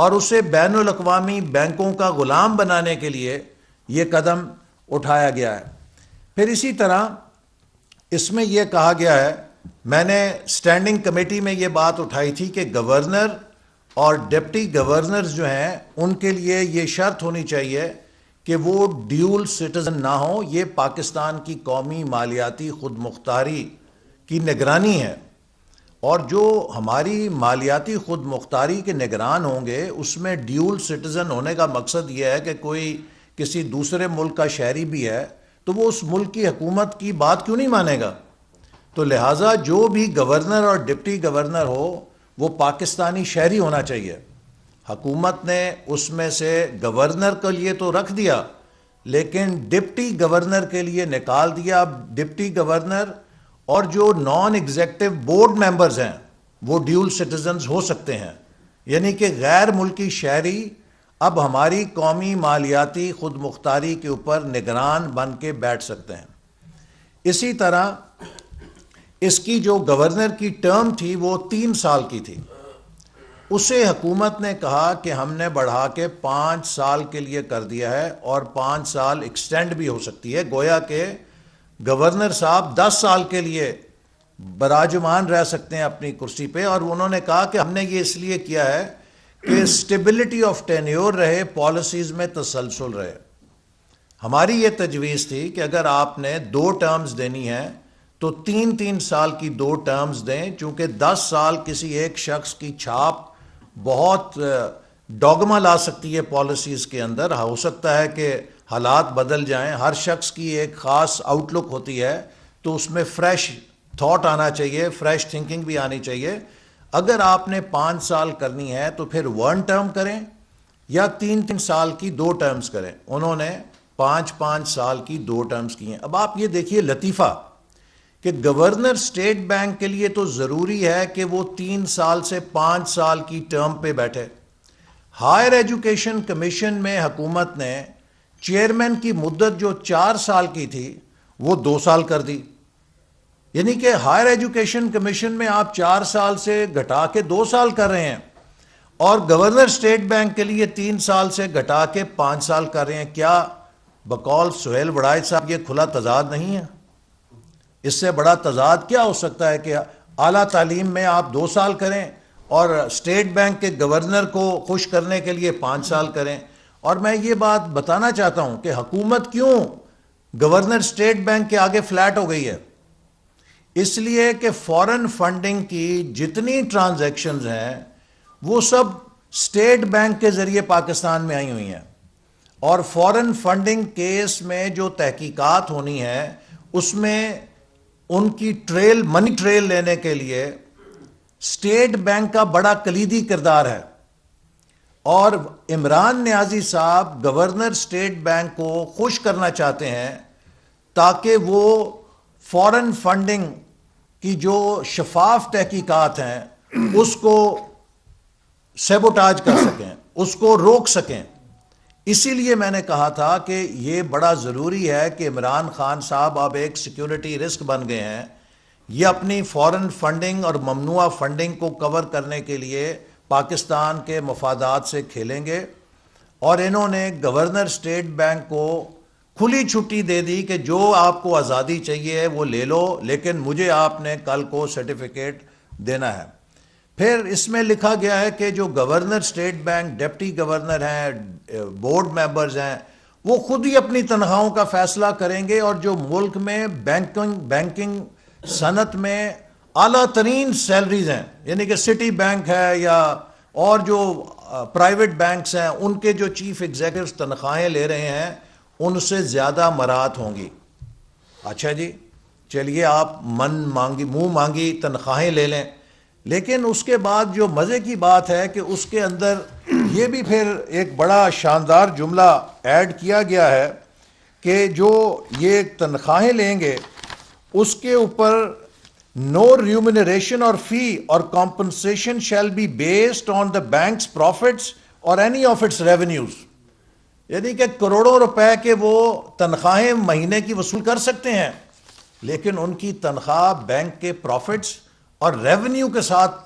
اور اسے بین الاقوامی بینکوں کا غلام بنانے کے لیے یہ قدم اٹھایا گیا ہے۔ پھر اسی طرح اس میں یہ کہا گیا ہے، میں نے اسٹینڈنگ کمیٹی میں یہ بات اٹھائی تھی کہ گورنر اور ڈپٹی گورنرز جو ہیں ان کے لیے یہ شرط ہونی چاہیے کہ وہ ڈیول سٹیزن نہ ہوں۔ یہ پاکستان کی قومی مالیاتی خود مختاری کی نگرانی ہے، اور جو ہماری مالیاتی خود مختاری کے نگران ہوں گے اس میں ڈیول سٹیزن ہونے کا مقصد یہ ہے کہ کوئی کسی دوسرے ملک کا شہری بھی ہے تو وہ اس ملک کی حکومت کی بات کیوں نہیں مانے گا؟ تو لہٰذا جو بھی گورنر اور ڈپٹی گورنر ہو وہ پاکستانی شہری ہونا چاہیے۔ حکومت نے اس میں سے گورنر کے لیے تو رکھ دیا لیکن ڈپٹی گورنر کے لیے نکال دیا۔ اب ڈپٹی گورنر اور جو نان ایگزیکٹو بورڈ ممبرز ہیں وہ ڈیول سٹیزنز ہو سکتے ہیں، یعنی کہ غیر ملکی شہری اب ہماری قومی مالیاتی خود مختاری کے اوپر نگران بن کے بیٹھ سکتے ہیں۔ اسی طرح اس کی جو گورنر کی ٹرم تھی وہ 3 سال کی تھی، اسے حکومت نے کہا کہ ہم نے بڑھا کے 5 سال کے لیے کر دیا ہے، اور 5 سال ایکسٹینڈ بھی ہو سکتی ہے، گویا کہ گورنر صاحب 10 سال کے لیے براجمان رہ سکتے ہیں اپنی کرسی پہ۔ اور انہوں نے کہا کہ ہم نے یہ اس لیے کیا ہے کہ اسٹیبلٹی آف ٹینیور رہے، پالیسیز میں تسلسل رہے۔ ہماری یہ تجویز تھی کہ اگر آپ نے 2 ٹرمز دینی ہیں تو 3 سال کی 2 ٹرمز دیں، چونکہ 10 سال کسی ایک شخص کی چھاپ بہت ڈوگما لا سکتی ہے پالیسیز کے اندر۔ ہو سکتا ہے کہ حالات بدل جائیں، ہر شخص کی ایک خاص آؤٹ لک ہوتی ہے تو اس میں فریش تھاٹ آنا چاہیے، فریش تھنکنگ بھی آنی چاہیے۔ اگر آپ نے 5 سال کرنی ہے تو پھر 1 ٹرم کریں یا 3 سال کی 2 ٹرمز کریں۔ انہوں نے 5 سال کی 2 ٹرمز کی ہیں۔ اب آپ یہ دیکھیے لطیفہ کہ گورنر اسٹیٹ بینک کے لیے تو ضروری ہے کہ وہ 3 سال سے 5 سال کی ٹرم پہ بیٹھے۔ ہائر ایجوکیشن کمیشن میں حکومت نے چیئرمین کی مدت جو 4 سال کی تھی وہ 2 سال کر دی، یعنی کہ ہائر ایجوکیشن کمیشن میں آپ 4 سال سے گھٹا کے 2 سال کر رہے ہیں، اور گورنر اسٹیٹ بینک کے لیے 3 سال سے گھٹا کے 5 سال کر رہے ہیں۔ کیا بقول سہیل وڑائچ صاحب یہ کھلا تضاد نہیں ہے؟ اس سے بڑا تضاد کیا ہو سکتا ہے کہ اعلیٰ تعلیم میں آپ 2 سال کریں اور اسٹیٹ بینک کے گورنر کو خوش کرنے کے لیے 5 سال کریں؟ اور میں یہ بات بتانا چاہتا ہوں کہ حکومت کیوں گورنر اسٹیٹ بینک کے آگے فلیٹ ہو گئی ہے، اس لیے کہ فورن فنڈنگ کی جتنی ٹرانزیکشنز ہیں وہ سب اسٹیٹ بینک کے ذریعے پاکستان میں آئی ہوئی ہیں، اور فورن فنڈنگ کیس میں جو تحقیقات ہونی ہے اس میں ان کی منی ٹریل لینے کے لیے اسٹیٹ بینک کا بڑا کلیدی کردار ہے۔ اور عمران نیازی صاحب گورنر اسٹیٹ بینک کو خوش کرنا چاہتے ہیں تاکہ وہ فورن فنڈنگ کی جو شفاف تحقیقات ہیں اس کو سیبوٹاج کر سکیں، اس کو روک سکیں۔ اسی لیے میں نے کہا تھا کہ یہ بڑا ضروری ہے کہ عمران خان صاحب اب ایک سیکیورٹی رسک بن گئے ہیں، یہ اپنی فورن فنڈنگ اور ممنوعہ فنڈنگ کو کور کرنے کے لیے پاکستان کے مفادات سے کھیلیں گے، اور انہوں نے گورنر اسٹیٹ بینک کو کھلی چھٹی دے دی کہ جو آپ کو آزادی چاہیے وہ لے لو، لیکن مجھے آپ نے کل کو سرٹیفکیٹ دینا ہے۔ پھر اس میں لکھا گیا ہے کہ جو governor state bank deputy governor ہیں، بورڈ ممبرز ہیں، وہ خود ہی اپنی تنخواہوں کا فیصلہ کریں گے، اور جو ملک میں بینکنگ صنعت میں اعلیٰ ترین سیلریز ہیں، یعنی کہ سٹی بینک ہے یا اور جو پرائیویٹ بینکس ہیں، ان کے جو چیف ایگزیکٹوز تنخواہیں لے رہے ہیں ان سے زیادہ مراعات ہوں گی۔ اچھا جی، چلیے آپ منہ مانگی تنخواہیں لے لیں، لیکن اس کے بعد جو مزے کی بات ہے کہ اس کے اندر یہ بھی پھر ایک بڑا شاندار جملہ ایڈ کیا گیا ہے کہ جو یہ تنخواہیں لیں گے اس کے اوپر no remuneration or fee or compensation shall be based on the bank's profits or any of its revenues، یعنی کہ کروڑوں روپے کے وہ تنخواہیں مہینے کی وصول کر سکتے ہیں، لیکن ان کی تنخواہ بینک کے پروفٹس اور ریونیو کے ساتھ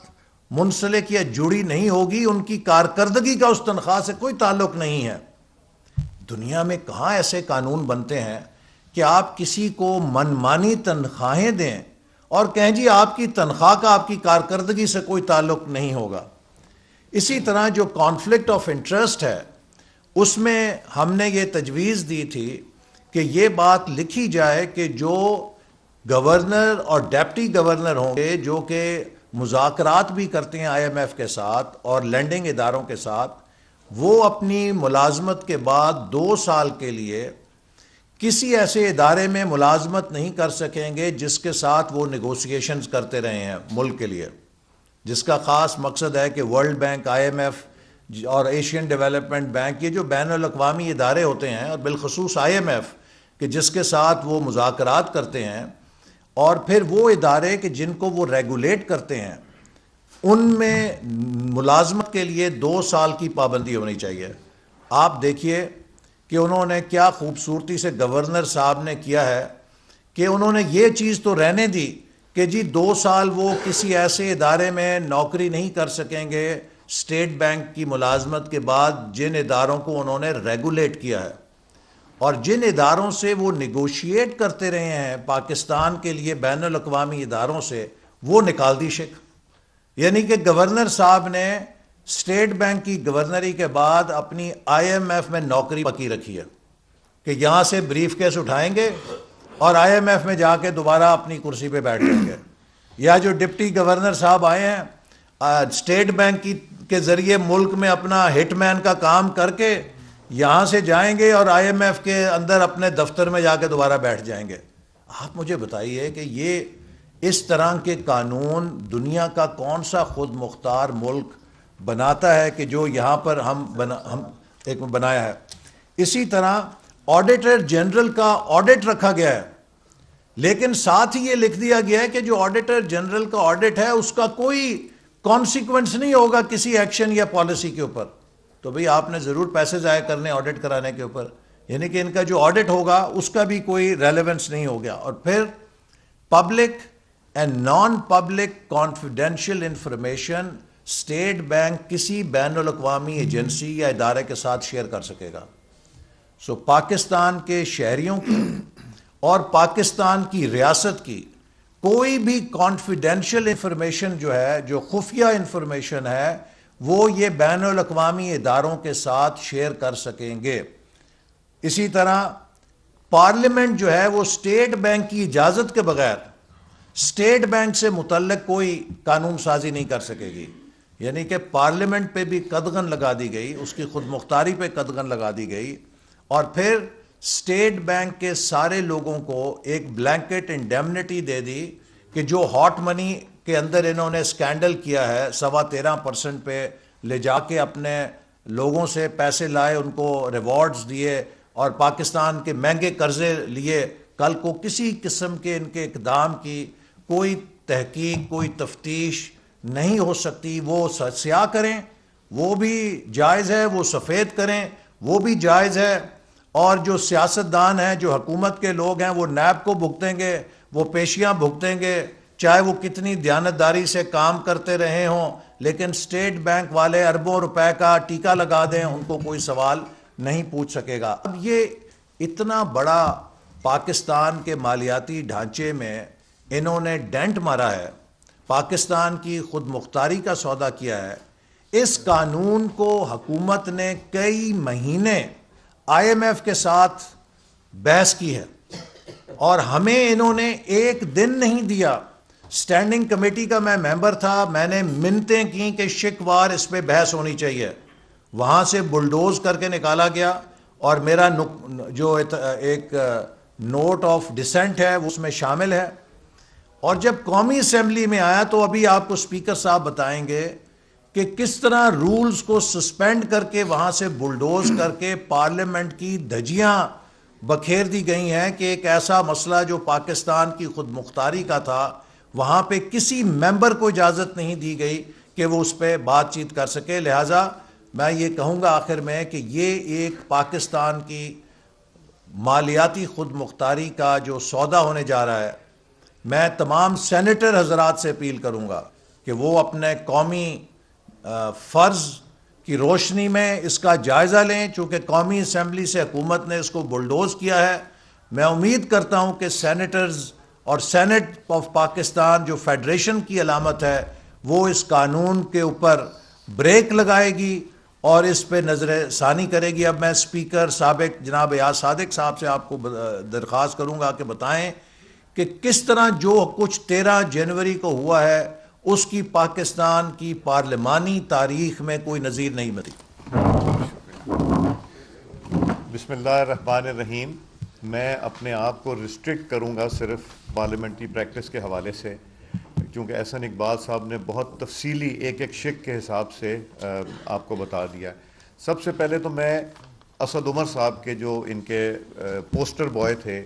منسلک یا جڑی نہیں ہوگی، ان کی کارکردگی کا اس تنخواہ سے کوئی تعلق نہیں ہے۔ دنیا میں کہاں ایسے قانون بنتے ہیں کہ آپ کسی کو منمانی تنخواہیں دیں اور کہیں جی آپ کی تنخواہ کا آپ کی کارکردگی سے کوئی تعلق نہیں ہوگا۔ اسی طرح جو کانفلکٹ آف انٹرسٹ ہے، اس میں ہم نے یہ تجویز دی تھی کہ یہ بات لکھی جائے کہ جو گورنر اور ڈیپٹی گورنر ہوں گے جو کہ مذاکرات بھی کرتے ہیں آئی ایم ایف کے ساتھ اور لینڈنگ اداروں کے ساتھ، وہ اپنی ملازمت کے بعد 2 سال کے لیے کسی ایسے ادارے میں ملازمت نہیں کر سکیں گے جس کے ساتھ وہ نیگوسیشنز کرتے رہے ہیں ملک کے لیے، جس کا خاص مقصد ہے کہ world bank, I M F اور ایشین ڈیولپمنٹ بینک، یہ جو بین الاقوامی ادارے ہوتے ہیں، اور بالخصوص آئی ایم ایف کہ جس کے ساتھ وہ مذاکرات کرتے ہیں، اور پھر وہ ادارے کہ جن کو وہ ریگولیٹ کرتے ہیں، ان میں ملازمت کے لیے 2 سال کی پابندی ہونی چاہیے۔ آپ دیکھیے کہ انہوں نے کیا خوبصورتی سے گورنر صاحب نے کیا ہے کہ انہوں نے یہ چیز تو رہنے دی کہ جی 2 سال وہ کسی ایسے ادارے میں نوکری نہیں کر سکیں گے اسٹیٹ بینک کی ملازمت کے بعد جن اداروں کو انہوں نے ریگولیٹ کیا ہے، اور جن اداروں سے وہ نیگوشیٹ کرتے رہے ہیں پاکستان کے لیے بین الاقوامی اداروں سے، وہ نکال دی شک۔ یعنی کہ گورنر صاحب نے اسٹیٹ بینک کی گورنری کے بعد اپنی آئی ایم ایف میں نوکری پکی رکھی ہے کہ یہاں سے بریف کیس اٹھائیں گے اور آئی ایم ایف میں جا کے دوبارہ اپنی کرسی پہ بیٹھ جائیں گے۔ یا جو ڈپٹی گورنر صاحب آئے ہیں اسٹیٹ بینک کے ذریعے ملک میں اپنا ہٹ مین کا کام کر کے یہاں سے جائیں گے اور آئی ایم ایف کے اندر اپنے دفتر میں جا کے دوبارہ بیٹھ جائیں گے۔ آپ مجھے بتائیے کہ یہ اس طرح کے قانون دنیا کا کون سا خود مختار ملک بناتا ہے کہ جو یہاں پر ہم ایک بنایا ہے۔ اسی طرح آڈیٹر جنرل کا آڈٹ رکھا گیا ہے، لیکن ساتھ ہی یہ لکھ دیا گیا ہے کہ جو آڈیٹر جنرل کا آڈٹ ہے اس کا کوئی کانسیکوینس نہیں ہوگا کسی ایکشن یا پالیسی کے اوپر۔ تو بھئی آپ نے ضرور پیسے ضائع کرنے آڈٹ کرانے کے اوپر، یعنی کہ ان کا جو آڈٹ ہوگا اس کا بھی کوئی ریلیونس نہیں ہو گیا۔ اور پھر public and non public confidential information state bank کسی بین الاقوامی ایجنسی یا ادارے کے ساتھ شیئر کر سکے گا۔ سو پاکستان کے شہریوں کی اور پاکستان کی ریاست کی کوئی بھی کانفیڈینشیل انفارمیشن جو ہے، جو خفیہ انفارمیشن ہے، وہ یہ بین الاقوامی اداروں کے ساتھ شیئر کر سکیں گے۔ اسی طرح پارلیمنٹ جو ہے وہ اسٹیٹ بینک کی اجازت کے بغیر اسٹیٹ بینک سے متعلق کوئی قانون سازی نہیں کر سکے گی، یعنی کہ پارلیمنٹ پہ بھی قدغن لگا دی گئی، اس کی خود مختاری پہ قدغن لگا دی گئی، اور پھر اسٹیٹ بینک کے سارے لوگوں کو ایک بلینکٹ انڈیمنٹی دے دی کہ جو ہاٹ منی کے اندر انہوں نے اسکینڈل کیا ہے 13.25% پہ لے جا کے اپنے لوگوں سے پیسے لائے، ان کو ریوارڈز دیے اور پاکستان کے مہنگے قرضے لیے، کل کو کسی قسم کے ان کے اقدام کی کوئی تحقیق، کوئی تفتیش نہیں ہو سکتی۔ وہ سیاہ کریں وہ بھی جائز ہے، وہ سفید کریں وہ بھی جائز ہے، اور جو سیاستدان ہیں، جو حکومت کے لوگ ہیں، وہ نیب کو بھگتیں گے، وہ پیشیاں بھگتیں گے، چاہے وہ کتنی دیانتداری سے کام کرتے رہے ہوں، لیکن اسٹیٹ بینک والے اربوں روپے کا ٹیکہ لگا دیں، ان کو کوئی سوال نہیں پوچھ سکے گا۔ اب یہ اتنا بڑا پاکستان کے مالیاتی ڈھانچے میں انہوں نے ڈینٹ مارا ہے، پاکستان کی خود مختاری کا سودا کیا ہے۔ اس قانون کو حکومت نے کئی مہینے آئی ایم ایف کے ساتھ بحث کی ہے، اور ہمیں انہوں نے ایک دن نہیں دیا۔ اسٹینڈنگ کمیٹی کا میں ممبر تھا، میں نے منتیں کی کہ شکوار اس پہ بحث ہونی چاہیے، وہاں سے بلڈوز کر کے نکالا گیا، اور میرا جو ایک نوٹ آف ڈسینٹ ہے وہ اس میں شامل ہے۔ اور جب قومی اسمبلی میں آیا تو ابھی آپ کو اسپیکر صاحب بتائیں گے کہ کس طرح رولز کو سسپینڈ کر کے وہاں سے بلڈوز کر کے پارلیمنٹ کی دھجیاں بکھیر دی گئی ہیں کہ ایک ایسا مسئلہ جو پاکستان کی خود مختاری کا تھا، وہاں پہ کسی ممبر کو اجازت نہیں دی گئی کہ وہ اس پہ بات چیت کر سکے۔ لہٰذا میں یہ کہوں گا آخر میں کہ یہ ایک پاکستان کی مالیاتی خود مختاری کا جو سودا ہونے جا رہا ہے، میں تمام سینیٹر حضرات سے اپیل کروں گا کہ وہ اپنے قومی فرض کی روشنی میں اس کا جائزہ لیں، چونکہ قومی اسمبلی سے حکومت نے اس کو بلڈوز کیا ہے۔ میں امید کرتا ہوں کہ سینیٹرز اور سینٹ آف پاکستان جو فیڈریشن کی علامت ہے وہ اس قانون کے اوپر بریک لگائے گی اور اس پہ نظر ثانی کرے گی۔ اب میں اسپیکر سابق جناب ایاز صادق صاحب سے آپ کو درخواست کروں گا کہ بتائیں کہ کس طرح جو کچھ 13 جنوری کو ہوا ہے اس کی پاکستان کی پارلیمانی تاریخ میں کوئی نظیر نہیں بنی۔ بسم اللہ الرحمن الرحیم۔ میں اپنے آپ کو ریسٹرکٹ کروں گا صرف پارلیمنٹری پریکٹس کے حوالے سے، کیونکہ احسن اقبال صاحب نے بہت تفصیلی ایک ایک شق کے حساب سے آپ کو بتا دیا۔ سب سے پہلے تو میں اسد عمر صاحب کے جو ان کے پوسٹر بوائے تھے،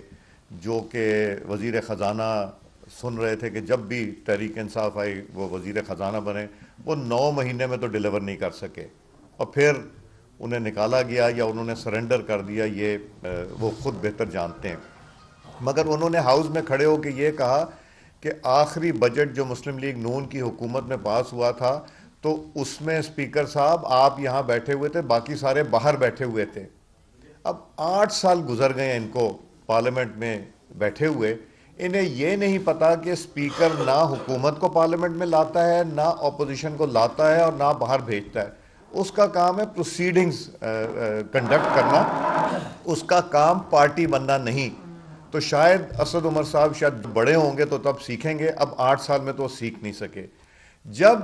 جو کہ وزیر خزانہ سن رہے تھے کہ جب بھی تحریک انصاف آئی وہ وزیر خزانہ بنے، وہ 9 مہینے میں تو ڈیلیور نہیں کر سکے اور پھر انہیں نکالا گیا یا انہوں نے سرنڈر کر دیا، یہ وہ خود بہتر جانتے ہیں۔ مگر انہوں نے ہاؤس میں کھڑے ہو کے یہ کہا کہ آخری بجٹ جو مسلم لیگ نون کی حکومت میں پاس ہوا تھا تو اس میں اسپیکر صاحب آپ یہاں بیٹھے ہوئے تھے، باقی سارے باہر بیٹھے ہوئے تھے۔ اب 8 سال گزر گئے ان کو پارلیمنٹ میں بیٹھے ہوئے، انہیں یہ نہیں پتا کہ اسپیکر نہ حکومت کو پارلیمنٹ میں لاتا ہے، نہ اپوزیشن کو لاتا ہے اور نہ باہر بھیجتا ہے۔ اس کا کام ہے پروسیڈنگز کنڈکٹ کرنا، اس کا کام پارٹی بننا نہیں۔ تو شاید اسد عمر صاحب شاید بڑے ہوں گے تو تب سیکھیں گے، اب 8 سال میں تو سیکھ نہیں سکے۔ جب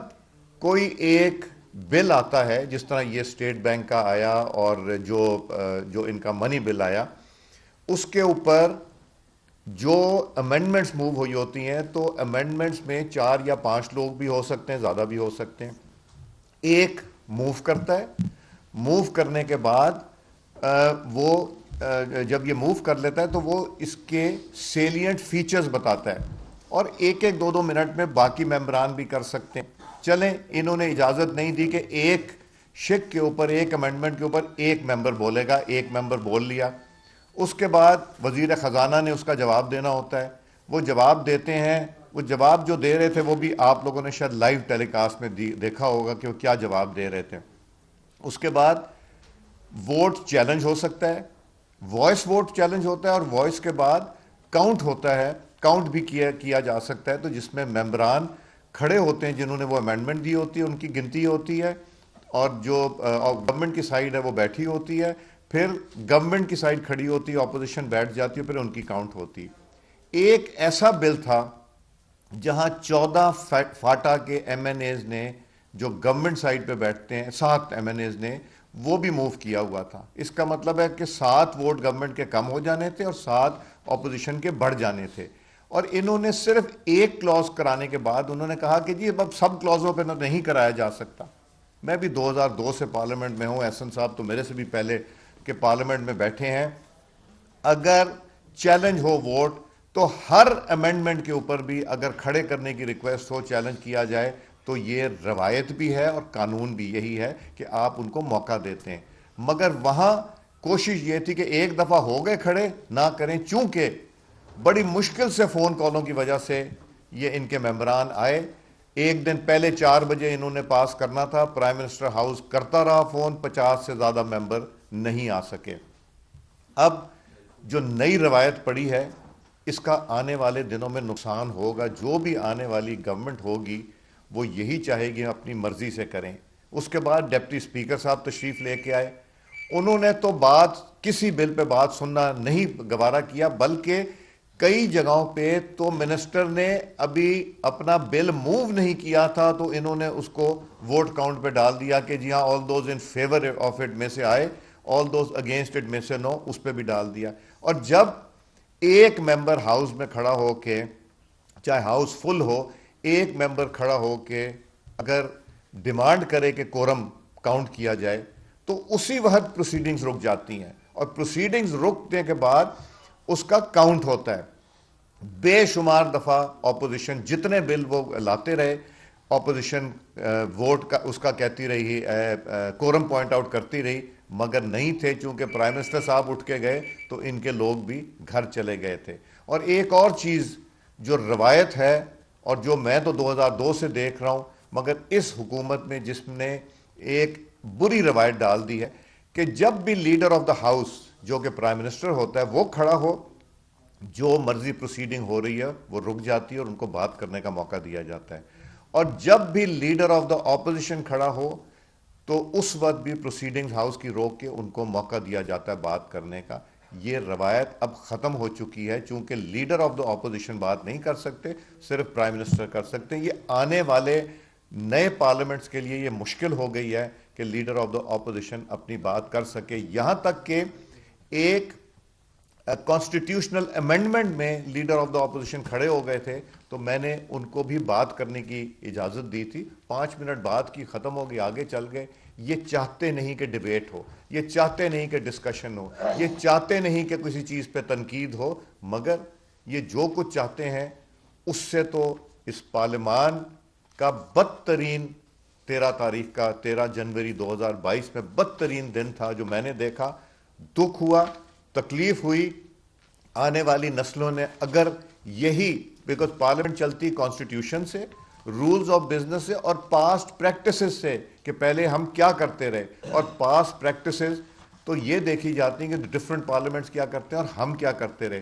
کوئی ایک بل آتا ہے جس طرح یہ اسٹیٹ بینک کا آیا اور جو ان کا منی بل آیا، اس کے اوپر جو امینڈمنٹس موو ہوئی ہوتی ہیں تو امینڈمنٹس میں 4 یا 5 لوگ بھی ہو سکتے ہیں، زیادہ بھی ہو سکتے ہیں۔ ایک موو کرتا ہے، موو کرنے کے بعد وہ جب یہ موو کر لیتا ہے تو وہ اس کے سیلینٹ فیچرز بتاتا ہے اور 1-2 منٹ میں باقی ممبران بھی کر سکتے ہیں۔ چلیں، انہوں نے اجازت نہیں دی کہ ایک شک کے اوپر، ایک امینڈمنٹ کے اوپر ایک ممبر بولے گا، ایک ممبر بول لیا۔ اس کے بعد وزیر خزانہ نے اس کا جواب دینا ہوتا ہے، وہ جواب دیتے ہیں۔ وہ جواب جو دے رہے تھے وہ بھی آپ لوگوں نے شاید لائیو ٹیلی کاسٹ میں دیکھا ہوگا کہ وہ کیا جواب دے رہے تھے۔ اس کے بعد ووٹ چیلنج ہو سکتا ہے، وائس ووٹ چیلنج ہوتا ہے، اور وائس کے بعد کاؤنٹ ہوتا ہے، کاؤنٹ بھی کیا جا سکتا ہے، تو جس میں ممبران کھڑے ہوتے ہیں جنہوں نے وہ امینڈمنٹ دی ہوتی ہے، ان کی گنتی ہوتی ہے، اور جو گورنمنٹ کی سائیڈ ہے وہ بیٹھی ہوتی ہے، پھر گورنمنٹ کی سائیڈ کھڑی ہوتی ہے، اپوزیشن بیٹھ جاتی ہے، پھر ان کی کاؤنٹ ہوتی۔ ایک ایسا بل تھا جہاں 14 فاٹا کے ایم این ایز نے جو گورنمنٹ سائیڈ پہ بیٹھتے ہیں، 7 ایم این ایز نے وہ بھی موو کیا ہوا تھا۔ اس کا مطلب ہے کہ 7 ووٹ گورنمنٹ کے کم ہو جانے تھے اور 7 اپوزیشن کے بڑھ جانے تھے، اور انہوں نے صرف ایک کلوز کرانے کے بعد انہوں نے کہا کہ جی اب سب کلوزوں پہ نہیں کرایا جا سکتا۔ میں بھی 2002 سے پارلیمنٹ میں ہوں، احسن صاحب تو میرے سے بھی پہلے کہ پارلیمنٹ میں بیٹھے ہیں۔ اگر چیلنج ہو ووٹ تو ہر امینڈمنٹ کے اوپر بھی اگر کھڑے کرنے کی ریکویسٹ ہو، چیلنج کیا جائے، تو یہ روایت بھی ہے اور قانون بھی یہی ہے کہ آپ ان کو موقع دیتے ہیں۔ مگر وہاں کوشش یہ تھی کہ ایک دفعہ ہو گئے کھڑے نہ کریں، چونکہ بڑی مشکل سے فون کالوں کی وجہ سے یہ ان کے ممبران آئے۔ ایک دن پہلے 4 بجے انہوں نے پاس کرنا تھا، پرائم منسٹر ہاؤس کرتا رہا فون، 50 سے زیادہ ممبر نہیں آ سکے۔ اب جو نئی روایت پڑی ہے اس کا آنے والے دنوں میں نقصان ہوگا۔ جو بھی آنے والی گورنمنٹ ہوگی وہ یہی چاہے گی اپنی مرضی سے کریں۔ اس کے بعد ڈپٹی اسپیکر صاحب تشریف لے کے آئے، انہوں نے تو کسی بل پہ بات سننا نہیں گوارا کیا، بلکہ کئی جگہوں پہ تو منسٹر نے ابھی اپنا بل موو نہیں کیا تھا تو انہوں نے اس کو ووٹ کاؤنٹ پہ ڈال دیا کہ جی ہاں all those in favour of it میں سے آئے، آل دوز اگینسٹ اٹ میں سے نو، اس پہ بھی ڈال دیا۔ اور جب ایک ممبر ہاؤس میں کھڑا ہو کے، چاہے ہاؤس فل ہو، ایک ممبر کھڑا ہو کے اگر ڈیمانڈ کرے کہ کورم کاؤنٹ کیا جائے تو اسی وقت پروسیڈنگز رک جاتی ہیں، اور پروسیڈنگز رکنے کے بعد اس کا کاؤنٹ ہوتا ہے۔ بے شمار دفعہ اپوزیشن جتنے بل وہ لاتے رہے، اپوزیشن ووٹ کا اس کا کہتی رہی، کورم پوائنٹ آؤٹ کرتی رہی، مگر نہیں تھے، چونکہ پرائم منسٹر صاحب اٹھ کے گئے تو ان کے لوگ بھی گھر چلے گئے تھے۔ اور ایک اور چیز جو روایت ہے اور جو میں تو 2002 سے دیکھ رہا ہوں، مگر اس حکومت میں جس نے ایک بری روایت ڈال دی ہے کہ جب بھی لیڈر آف دا ہاؤس جو کہ پرائم منسٹر ہوتا ہے وہ کھڑا ہو، جو مرضی پروسیڈنگ ہو رہی ہے وہ رک جاتی ہے اور ان کو بات کرنے کا موقع دیا جاتا ہے، اور جب بھی لیڈر آف دا اپوزیشن کھڑا ہو تو اس وقت بھی پروسیڈنگز ہاؤس کی روک کے ان کو موقع دیا جاتا ہے بات کرنے کا۔ یہ روایت اب ختم ہو چکی ہے، چونکہ لیڈر آف دا اپوزیشن بات نہیں کر سکتے، صرف پرائم منسٹر کر سکتے ہیں۔ یہ آنے والے نئے پارلیمنٹس کے لیے یہ مشکل ہو گئی ہے کہ لیڈر آف دا اپوزیشن اپنی بات کر سکے، یہاں تک کہ ایک کانسٹیٹیوشنل امینڈمنٹ میں لیڈر آف دا اپوزیشن کھڑے ہو گئے تھے تو میں نے ان کو بھی بات کرنے کی اجازت دی تھی، 5 منٹ بات کی، ختم ہو گئی، آگے چل گئے۔ یہ چاہتے نہیں کہ ڈیبیٹ ہو، یہ چاہتے نہیں کہ ڈسکشن ہو، یہ چاہتے نہیں کہ کسی چیز پہ تنقید ہو، مگر یہ جو کچھ چاہتے ہیں اس سے تو اس پارلیمان کا بدترین 13 تاریخ کا 13 جنوری 2022 میں بدترین دن تھا جو میں نے دیکھا۔ دکھ ہوا، تکلیف ہوئی، آنے والی نسلوں نے اگر یہی، بیکاز پارلیمنٹ چلتی کانسٹیٹیوشن سے، رولز آف بزنس سے اور پاسٹ پریکٹسز سے کہ پہلے ہم کیا کرتے رہے، اور پاسٹ پریکٹسز تو یہ دیکھی جاتی ہیں کہ ڈفرینٹ پارلیمنٹس کیا کرتے ہیں اور ہم کیا کرتے رہے۔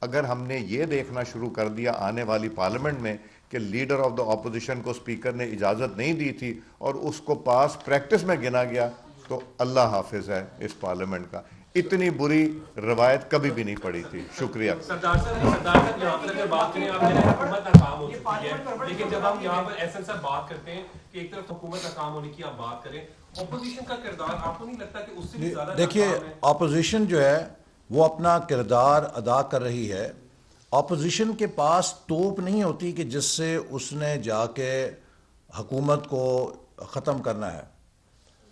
اگر ہم نے یہ دیکھنا شروع کر دیا آنے والی پارلیمنٹ میں کہ لیڈر آف دا اپوزیشن کو اسپیکر نے اجازت نہیں دی تھی اور اس کو پاس پریکٹس میں گنا گیا، تو اللہ حافظ ہے اس پارلیمنٹ کا۔ اتنی بری روایت کبھی بھی نہیں پڑی تھی۔ شکریہ۔ سردار صاحب یہاں پر اگر بات کریں، آپ نے حکومت ناکام ہو چکی ہے، لیکن جب ہم یہاں پر ایسن صاحب بات کرتے ہیں کہ ایک طرف حکومت ناکام ہونے کی آپ بات کریں، اپوزیشن کا کردار آپ کو نہیں لگتا کہ اس سے بھی زیادہ دیکھیے ناکام ہے؟ اپوزیشن جو ہے وہ اپنا کردار ادا کر رہی ہے۔ اپوزیشن کے پاس توپ نہیں ہوتی کہ جس سے اس نے جا کے حکومت کو ختم کرنا ہے۔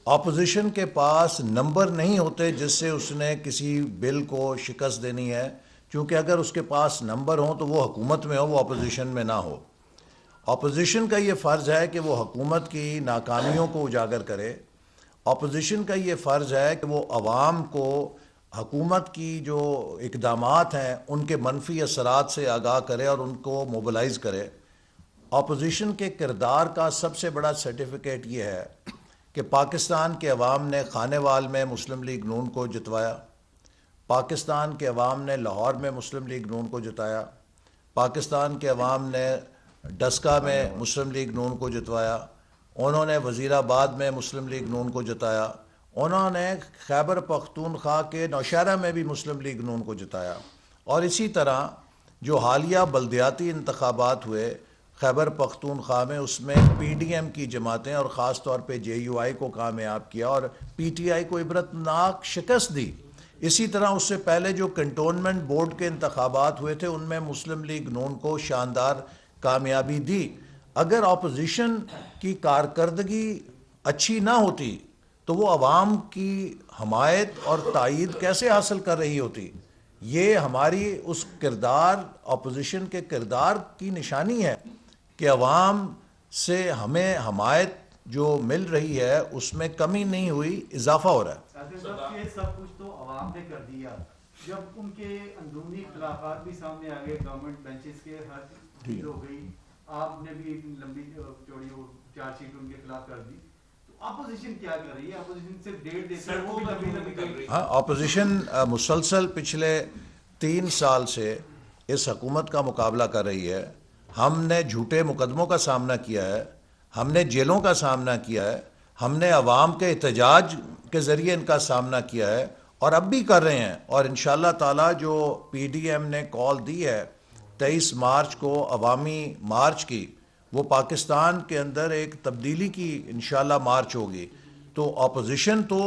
اپوزیشن کے پاس نمبر نہیں ہوتے جس سے اس نے کسی بل کو شکست دینی ہے، کیونکہ اگر اس کے پاس نمبر ہوں تو وہ حکومت میں ہو، وہ اپوزیشن میں نہ ہو۔ اپوزیشن کا یہ فرض ہے کہ وہ حکومت کی ناکامیوں کو اجاگر کرے۔ اپوزیشن کا یہ فرض ہے کہ وہ عوام کو حکومت کی جو اقدامات ہیں ان کے منفی اثرات سے آگاہ کرے اور ان کو موبلائز کرے۔ اپوزیشن کے کردار کا سب سے بڑا سرٹیفکیٹ یہ ہے کہ پاکستان کے عوام نے خانے وال میں مسلم لیگ نون کو جتوایا، پاکستان کے عوام نے لاہور میں مسلم لیگ نون کو جتایا، پاکستان کے عوام نے ڈسکا میں مسلم لیگ نون کو جتوایا، انہوں نے وزیر آباد میں مسلم لیگ نون کو جتایا، انہوں نے خیبر پختونخوا کے نوشہرہ میں بھی مسلم لیگ نون کو جتایا، اور اسی طرح جو حالیہ بلدیاتی انتخابات ہوئے خیبر پختونخوا میں، اس میں پی ڈی ایم کی جماعتیں اور خاص طور پہ جے یو آئی کو کامیاب کیا اور پی ٹی آئی کو عبرتناک شکست دی۔ اسی طرح اس سے پہلے جو کنٹونمنٹ بورڈ کے انتخابات ہوئے تھے ان میں مسلم لیگ نون کو شاندار کامیابی دی۔ اگر اپوزیشن کی کارکردگی اچھی نہ ہوتی تو وہ عوام کی حمایت اور تائید کیسے حاصل کر رہی ہوتی؟ یہ ہماری اس کردار، اپوزیشن کے کردار کی نشانی ہے کہ عوام سے ہمیں حمایت جو مل رہی ہے اس میں کمی نہیں ہوئی، اضافہ ہو رہا ہے۔ یہ سب کچھ تو عوام نے کر دیا، جب ان کے اندرونی اختلافات بھی سامنے آ گئے، گورنمنٹ بینچز کے ہر چیز ہو گئی، آپ نے بھی لمبی چوڑی چارج شیٹ ان کے خلاف کر دی، تو اپوزیشن کیا کر رہی ہے؟ اپوزیشن صرف ڈیڑھ دیتے ہیں، وہ بھی لمبی کر رہی ہے۔ ہاں، اپوزیشن مسلسل پچھلے 3 سال سے اس حکومت کا مقابلہ کر رہی ہے۔ ہم نے جھوٹے مقدموں کا سامنا کیا ہے، ہم نے جیلوں کا سامنا کیا ہے، ہم نے عوام کے احتجاج کے ذریعے ان کا سامنا کیا ہے، اور اب بھی کر رہے ہیں۔ اور انشاءاللہ تعالی جو پی ڈی ایم نے کال دی ہے 23 مارچ کو عوامی مارچ کی، وہ پاکستان کے اندر ایک تبدیلی کی انشاءاللہ مارچ ہوگی۔ تو اپوزیشن تو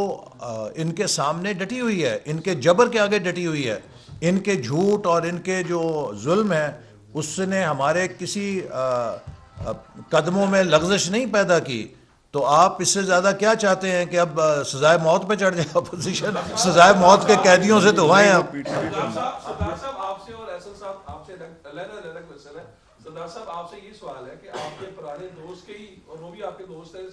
ان کے سامنے ڈٹی ہوئی ہے، ان کے جبر کے آگے ڈٹی ہوئی ہے، ان کے جھوٹ اور ان کے جو ظلم ہے اس نے ہمارے کسی قدموں میں لغزش نہیں پیدا کی۔ تو آپ اس سے زیادہ کیا چاہتے ہیں کہ اب سزائے موت پہ چڑھ جائے اپوزیشن؟ سزائے موت کے قیدیوں سے تو ہوئے ہیں آپ۔ سردار صاحب آپ سے اور احسن صاحب آپ سے علیحدہ کوسچن ہے۔ سردار صاحب آپ سے یہ سوال ہے کہ آپ کے پرانے دوست کے ہی، اور وہ بھی آپ کے دوست ہیں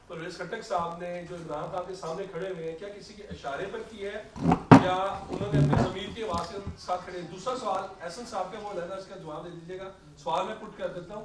پرویز خٹک صاحب نے جو عمران خان کے سامنے کھڑے ہوئے ہیں، کیا کسی کے اشارے پر کی ہے یا انہوں نے اپنے ضمیر کی آواز کے ساتھ کھڑے ہیں؟ دوسرا سوال احسن صاحب کا وہ ہے، اس کا جواب دے دیجیے گا، سوال میں پٹ کر دیتا ہوں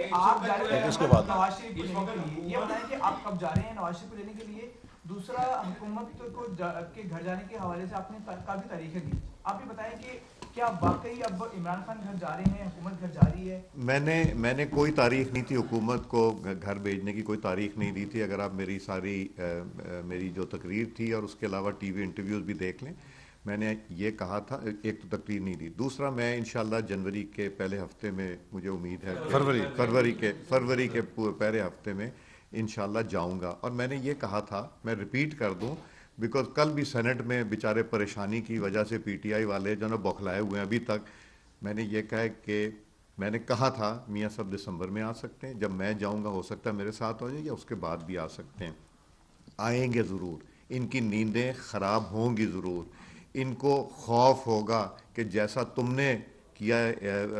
کہ آپ جا رہے اس کے ہیں بعد نواز شریف کو لینے کے لیے، یہ بتائیں کہ آپ کب جا رہے ہیں نواز شریف کو لینے کے لیے؟ دوسرا، حکومت کو کے گھر جانے کے حوالے سے آپ نے کافی تاریخیں دی، آپ یہ بتائیں کہ کیا واقعی اب عمران خان گھر جا رہے ہیں، حکومت گھر جا رہی ہے؟ میں نے کوئی تاریخ نہیں تھی حکومت کو گھر بھیجنے کی، کوئی تاریخ نہیں دی تھی. اگر آپ میری ساری میری جو تقریر تھی اور اس کے علاوہ ٹی وی انٹرویوز بھی دیکھ لیں، میں نے یہ کہا تھا. ایک تو تقریر نہیں دی، دوسرا میں انشاءاللہ جنوری کے پہلے ہفتے میں مجھے امید ہے فروری کے پہلے ہفتے میں انشاءاللہ جاؤں گا. اور میں نے یہ کہا تھا، میں ریپیٹ کر دوں، بیکاز کل بھی سینٹ میں بیچارے پریشانی کی وجہ سے پی ٹی آئی والے جو نا بوکھلائے ہوئے ہیں ابھی تک. میں نے یہ کہا کہ میں نے کہا تھا میاں صاحب دسمبر میں آ سکتے ہیں، جب میں جاؤں گا ہو سکتا ہے میرے ساتھ ہو جائے، یا اس کے بعد بھی آ سکتے ہیں. آئیں گے ضرور. ان کی نیندیں خراب ہوں گی ضرور. ان کو خوف ہوگا کہ جیسا تم نے کیا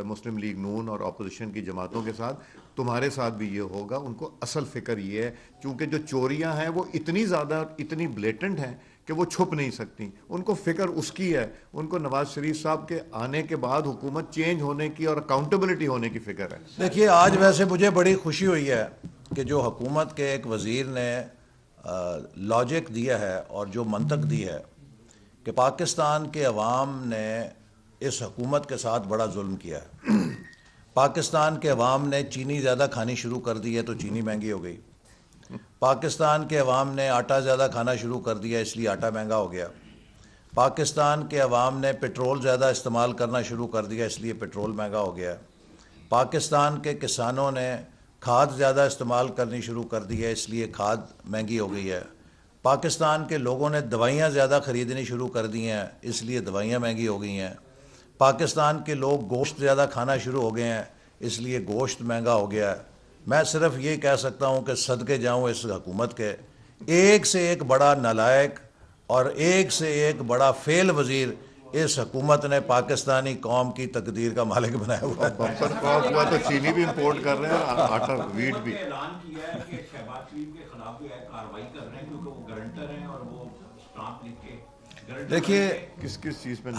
مسلم لیگ نون اور اپوزیشن کی جماعتوں کے ساتھ، تمہارے ساتھ بھی یہ ہوگا. ان کو اصل فکر یہ ہے، چونکہ جو چوریاں ہیں وہ اتنی زیادہ اتنی بلیٹنٹ ہیں کہ وہ چھپ نہیں سکتی. ان کو فکر اس کی ہے، ان کو نواز شریف صاحب کے آنے کے بعد حکومت چینج ہونے کی اور اکاؤنٹیبلٹی ہونے کی فکر ہے. دیکھیے، آج ویسے مجھے بڑی خوشی ہوئی ہے کہ جو حکومت کے ایک وزیر نے لاجک دیا ہے اور جو منطق دی ہے کہ پاکستان کے عوام نے اس حکومت کے ساتھ بڑا ظلم کیا ہے. پاکستان کے عوام نے چینی زیادہ کھانی شروع کر دی ہے تو چینی مہنگی ہو گئی. پاکستان کے عوام نے آٹا زیادہ کھانا شروع کر دیا اس لیے آٹا مہنگا ہو گیا. پاکستان کے عوام نے پٹرول زیادہ استعمال کرنا شروع کر دیا اس لیے پٹرول مہنگا ہو گیا. پاکستان کے کسانوں نے کھاد زیادہ استعمال کرنی شروع کر دی ہے اس لیے کھاد مہنگی ہو گئی ہے. پاکستان کے لوگوں نے دوائیاں زیادہ خریدنی شروع کر دی ہیں اس لیے دوائیاں مہنگی ہو گئی ہیں. پاکستان کے لوگ گوشت زیادہ کھانا شروع ہو گئے ہیں اس لیے گوشت مہنگا ہو گیا ہے. میں صرف یہ کہہ سکتا ہوں کہ صدقے جاؤں اس حکومت کے، ایک سے ایک بڑا نالائق اور ایک سے ایک بڑا فیل وزیر اس حکومت نے پاکستانی قوم کی تقدیر کا مالک بنایا ہوا ہے. بمپر کراپ ہوا تو چینی بھی امپورٹ کر رہے ہیں، آٹا ویٹ بھی. اعلان کیا ہے کہ شہباز شریف کے خلاف جو ہے کارروائی کر رہے ہیں کیونکہ وہ گارنٹر ہیں اور وہ اسٹامپ لکھ کے. دیکھیے، کس چیز میں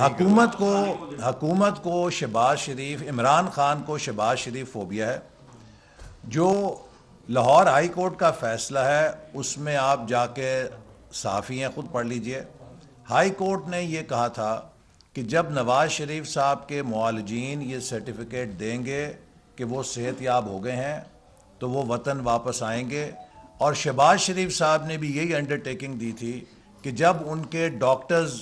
حکومت کو شہباز شریف، عمران خان کو شہباز شریف فوبیا ہے. جو لاہور ہائی کورٹ کا فیصلہ ہے اس میں آپ جا کے صحافی ہیں خود پڑھ لیجئے. ہائی کورٹ نے یہ کہا تھا کہ جب نواز شریف صاحب کے معالجین یہ سرٹیفکیٹ دیں گے کہ وہ صحت یاب ہو گئے ہیں تو وہ وطن واپس آئیں گے. اور شہباز شریف صاحب نے بھی یہی انڈرٹیکنگ دی تھی کہ جب ان کے ڈاکٹرز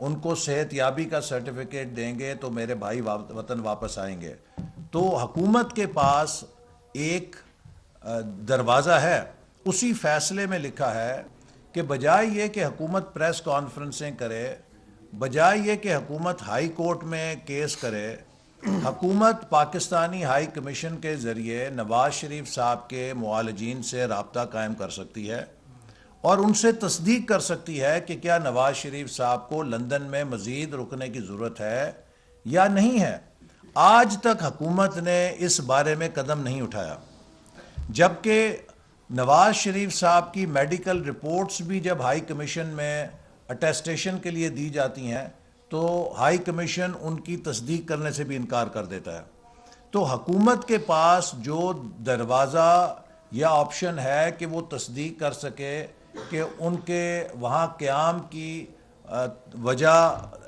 ان کو صحت یابی کا سرٹیفکیٹ دیں گے تو میرے بھائی وطن واپس آئیں گے. تو حکومت کے پاس ایک دروازہ ہے. اسی فیصلے میں لکھا ہے کہ بجائے یہ کہ حکومت پریس کانفرنسیں کرے، بجائے یہ کہ حکومت ہائی کورٹ میں کیس کرے، حکومت پاکستانی ہائی کمیشن کے ذریعے نواز شریف صاحب کے معالجین سے رابطہ قائم کر سکتی ہے اور ان سے تصدیق کر سکتی ہے کہ کیا نواز شریف صاحب کو لندن میں مزید رکنے کی ضرورت ہے یا نہیں ہے. آج تک حکومت نے اس بارے میں قدم نہیں اٹھایا، جبکہ نواز شریف صاحب کی میڈیکل رپورٹس بھی جب ہائی کمیشن میں اٹیسٹیشن کے لیے دی جاتی ہیں تو ہائی کمیشن ان کی تصدیق کرنے سے بھی انکار کر دیتا ہے. تو حکومت کے پاس جو دروازہ یا آپشن ہے کہ وہ تصدیق کر سکے کہ ان کے وہاں قیام کی وجہ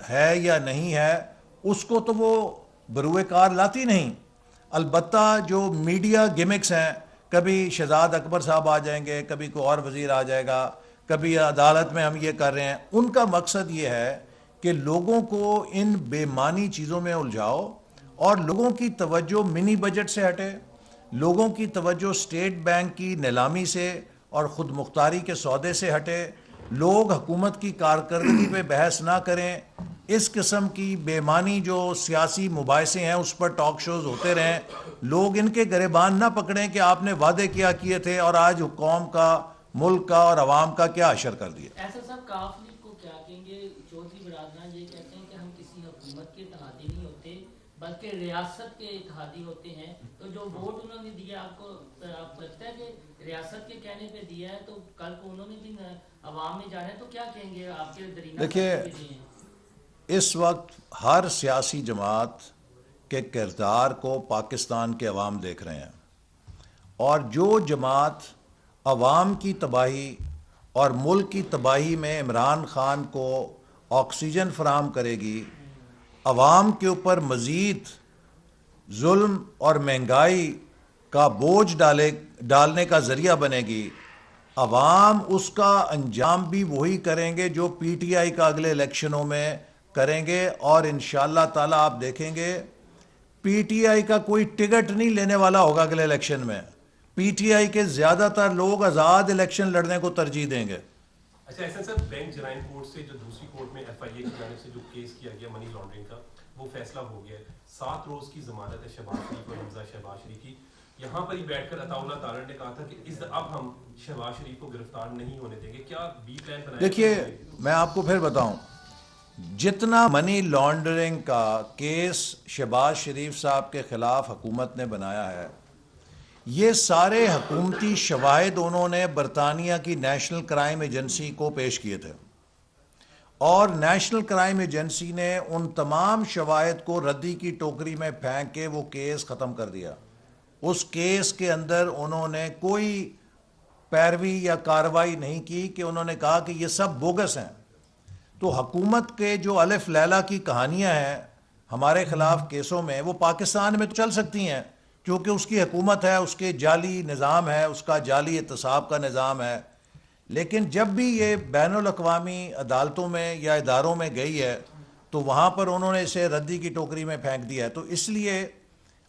ہے یا نہیں ہے، اس کو تو وہ بروئے کار لاتی نہیں. البتہ جو میڈیا گیمکس ہیں، کبھی شہزاد اکبر صاحب آ جائیں گے، کبھی کوئی اور وزیر آ جائے گا، کبھی عدالت میں ہم یہ کر رہے ہیں. ان کا مقصد یہ ہے کہ لوگوں کو ان بے معنی چیزوں میں الجھاؤ اور لوگوں کی توجہ منی بجٹ سے ہٹے، لوگوں کی توجہ اسٹیٹ بینک کی نیلامی سے اور خود مختاری کے سودے سے ہٹے. لوگ حکومت کی کارکردگی پہ بحث نہ کریں. اس قسم کی بے معنی جو سیاسی مباحثے ہیں اس پر ٹاک شوز ہوتے رہیں. لوگ ان کے گریبان نہ پکڑیں کہ آپ نے وعدے کیے تھے اور آج قوم کا، ملک کا اور عوام کا کیا حشر کر دیا. ایسا صاحب کاف لیگ کو کیا کہیں گے؟ چودھری برادران یہ کہتے ہیں کہ ہم کسی حکومت کے اتحادی نہیں ہوتے بلکہ ریاست کے اتحادی ہوتے ہیں. تو جو ووٹ انہوں نے دیا آپ کو لگتا ہے کہ ریاست کے کہنے پہ دیا ہے تو کل کو انہوں نے بھی عوام میں جانا ہے تو کیا کہیں گے آپ کے درینہ؟ دیکھیے، اس وقت ہر سیاسی جماعت کے کردار کو پاکستان کے عوام دیکھ رہے ہیں. اور جو جماعت عوام کی تباہی اور ملک کی تباہی میں عمران خان کو آکسیجن فراہم کرے گی، عوام کے اوپر مزید ظلم اور مہنگائی کا بوجھ ڈالنے کا ذریعہ بنے گی، عوام اس کا انجام بھی وہی کریں گے جو پی ٹی آئی کا اگلے الیکشنوں میں کریں گے. اور انشاءاللہ تعالی آپ دیکھیں گے پی ٹی آئی کا کوئی ٹکٹ نہیں لینے والا ہوگا اگلے الیکشن میں. پی ٹی آئی کے زیادہ تر لوگ آزاد الیکشن لڑنے کو ترجیح دیں گے. اچھا احسن صاحب، بینک جرائم کورٹ سے جو دوسری کورٹ میں ایف آئی اے کی جانب سے جو کیس کیا گیا منی لانڈرنگ کا، وہ فیصلہ ہو گیا ہے. 7 روز کی ضمانت ہے شہباز شریف اور حمزہ شہباز شریف کی. یہاں پر ہی بیٹھ کر عطاء اللہ تارڑ نے کہا تھا کہ اب ہم شہباز شریف کو گرفتار نہیں ہونے دیں گے. کیا بی پلان بنایا؟ دیکھیے میں آپ کو پھر بتاؤں، جتنا منی لانڈرنگ کا کیس شہباز شریف صاحب کے خلاف حکومت نے بنایا ہے، یہ سارے حکومتی شواہد انہوں نے برطانیہ کی نیشنل کرائم ایجنسی کو پیش کیے تھے، اور نیشنل کرائم ایجنسی نے ان تمام شواہد کو ردی کی ٹوکری میں پھینک کے وہ کیس ختم کر دیا. اس کیس کے اندر انہوں نے کوئی پیروی یا کارروائی نہیں کی کہ انہوں نے کہا کہ یہ سب بوگس ہیں. تو حکومت کے جو الف لیلا کی کہانیاں ہیں ہمارے خلاف کیسوں میں، وہ پاکستان میں تو چل سکتی ہیں کیونکہ اس کی حکومت ہے، اس کے جعلی نظام ہے، اس کا جعلی احتساب کا نظام ہے. لیکن جب بھی یہ بین الاقوامی عدالتوں میں یا اداروں میں گئی ہے تو وہاں پر انہوں نے اسے ردی کی ٹوکری میں پھینک دیا ہے. تو اس لیے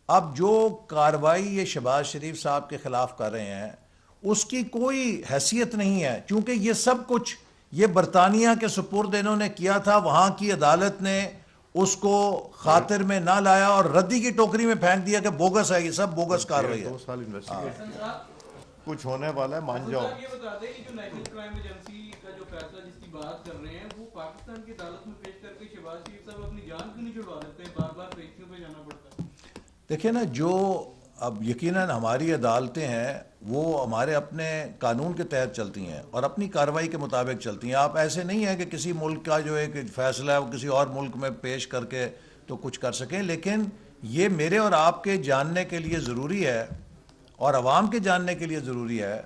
اب جو کارروائی یہ شہباز شریف صاحب کے خلاف کر رہے ہیں اس کی کوئی حیثیت نہیں ہے، چونکہ یہ سب کچھ یہ برطانیہ کے سپرد انہوں نے کیا تھا. وہاں کی عدالت نے اس کو خاطر میں نہ لایا اور ردی کی ٹوکری میں پھینک دیا کہ بوگس ہے، یہ سب بوگس کارروائی ہے. 2 سال انویسٹیگیشن کچھ ہونے والا ہے، مان جاؤ. یہ بتا دیں کہ جو نیشنل کرائم ایجنسی کا جو فیصلہ جس کی بات کر رہے ہیں وہ پاکستان کی عدالت میں پیش کر کے شہباز شریف صاحب اپنی جان کیوں نہیں چھڑوا دیتے ہیں؟ بار بار پیشیوں پہ جانا پڑتا ہے. دیکھیں نا، جو اب یقیناً ہماری عدالتیں ہیں وہ ہمارے اپنے قانون کے تحت چلتی ہیں اور اپنی کارروائی کے مطابق چلتی ہیں. آپ ایسے نہیں ہیں کہ کسی ملک کا جو ایک فیصلہ ہے وہ کسی اور ملک میں پیش کر کے تو کچھ کر سکیں. لیکن یہ میرے اور آپ کے جاننے کے لیے ضروری ہے اور عوام کے جاننے کے لیے ضروری ہے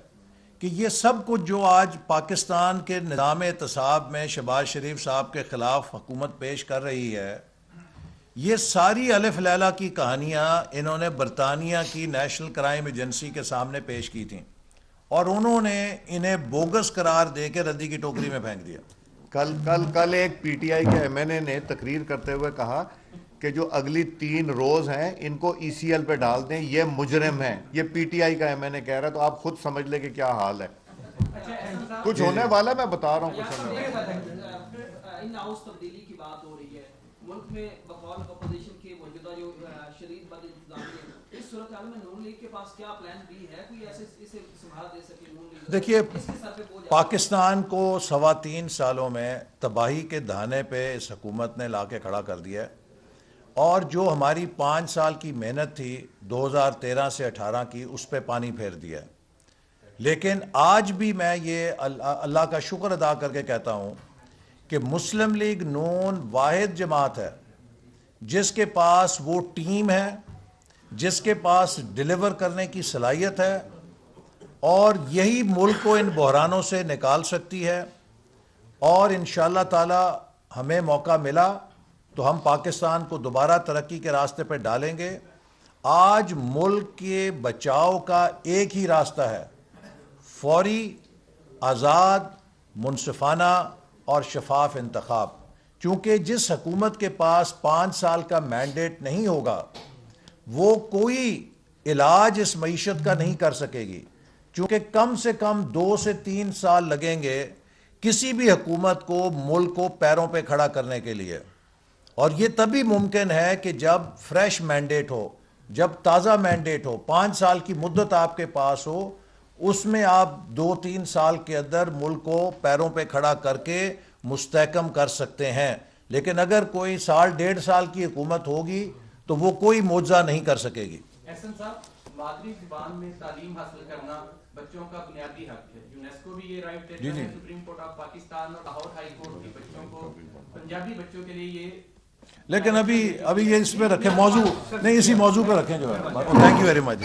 کہ یہ سب کچھ جو آج پاکستان کے نظام احتساب میں شہباز شریف صاحب کے خلاف حکومت پیش کر رہی ہے، یہ ساری الف لیلا کی کہانیاں انہوں نے برطانیہ کی نیشنل کرائم ایجنسی کے سامنے پیش کی تھیں اور انہوں نے انہیں بوگس قرار دے کے ردی کی ٹوکری میں پھینک دیا. کل ایک پی ٹی آئی کے ایم این اے نے تقریر کرتے ہوئے کہا کہ جو اگلی 3 روز ہیں ان کو ای سی ایل پہ ڈال دیں، یہ مجرم ہیں. یہ پی ٹی آئی کا ایم این اے کہہ رہا ہے، تو آپ خود سمجھ لیں کہ کیا حال ہے. کچھ ہونے والا ہے، میں بتا رہا ہوں کچھ ہونے والا ہے. ان ہاؤس تبدیلی کی بات ہو رہی ہے ملک میں بقول اپوزیشن کے موجودہ جو شدید بد انتظامی ہے، اس صورتحال میں نون لیگ کے پاس کیا پلان بی ہے؟ کوئی ایسے اسے سنبھال دے سکے نون لیگ؟ دیکھیے، پاکستان کو 3.25 سالوں میں تباہی کے دہانے پہ اس حکومت نے لا کے کھڑا کر دیا ہے، اور جو ہماری 5 سال کی محنت تھی 2013 سے 18 کی، اس پہ پانی پھیر دیا ہے. لیکن آج بھی میں یہ اللہ کا شکر ادا کر کے کہتا ہوں کہ مسلم لیگ نون واحد جماعت ہے جس کے پاس وہ ٹیم ہے، جس کے پاس ڈیلیور کرنے کی صلاحیت ہے، اور یہی ملک کو ان بحرانوں سے نکال سکتی ہے. اور انشاءاللہ تعالی ہمیں موقع ملا تو ہم پاکستان کو دوبارہ ترقی کے راستے پہ ڈالیں گے. آج ملک کے بچاؤ کا ایک ہی راستہ ہے، فوری، آزاد، منصفانہ اور شفاف انتخاب. چونکہ جس حکومت کے پاس 5 سال کا مینڈیٹ نہیں ہوگا وہ کوئی علاج اس معیشت کا نہیں کر سکے گی، چونکہ کم سے کم 2 سے 3 سال لگیں گے کسی بھی حکومت کو ملک کو پیروں پہ کھڑا کرنے کے لیے. اور یہ تبھی ممکن ہے کہ جب فریش مینڈیٹ ہو، جب تازہ مینڈیٹ ہو، 5 سال کی مدت آپ کے پاس ہو، اس میں آپ 2-3 سال کے اندر ملک کو پیروں پہ کھڑا کر کے مستحکم کر سکتے ہیں. لیکن اگر کوئی 1.5 سال کی حکومت ہوگی تو وہ کوئی معجزہ نہیں کر سکے گی. احسن صاحب، مادری زبان میں تعلیم حاصل کرنا بچوں کا بنیادی حق ہے. یونیسکو بھی یہ رائٹ دیتا ہے. سپریم کورٹ آف پاکستان اور لاہور ہائی کورٹ کی بچوں کو، پنجابی بچوں کے لیے یہ، لیکن ابھی یہ اس پہ رکھیں، موضوع نہیں، اسی موضوع پہ رکھیں جو ہے. Thank you very much.